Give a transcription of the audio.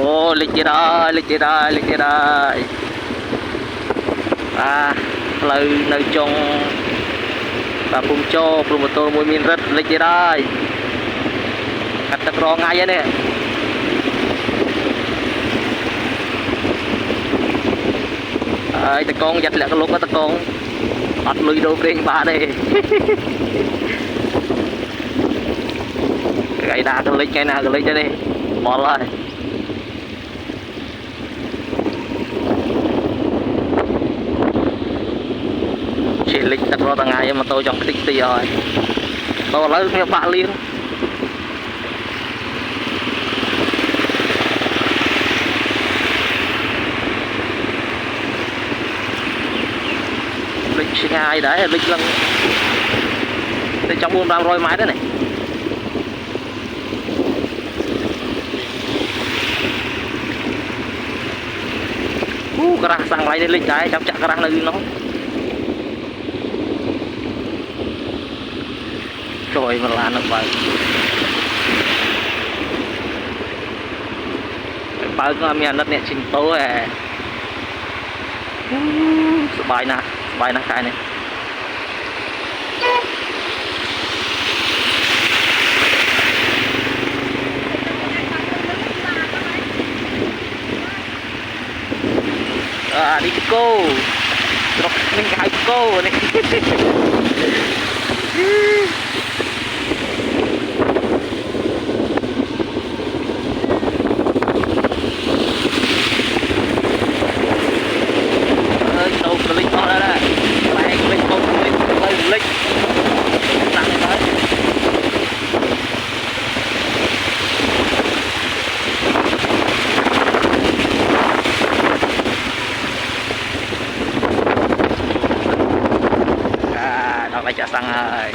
Ồ, lịch gì đây, lịch gì đây, lịch gì đây. À, lời nơi trong và cùng cho promotor mùi miền rất lịch gì đây. Cắt tật rò ngay nè. Tật con giật lại cái lúc đó tật con. Bắt lùi đồ kênh bà đây. Cái đá cái lịch, cái nào cái lịch cho đi. Bỏ lại. Chỉ lịch tật rò tầng ngày mà tôi trong cái tích tì rồi. Tôi lấy cái bạ liên. Lịch ngày đấy, lịch lần trong 400 máy đấy này. Cái răng sang lại lịch đấy, chắc cái răng là nó. Trời mà là nó vậy. Bao nhiêu mình đất nè trình tố à. Bài nè cái này. Đi cô. Rồi mình hai cô này. Tàu cái lịch to ra đây. Lại lịch tàu lịch. Tăng tới. Đó là chả xăng rồi.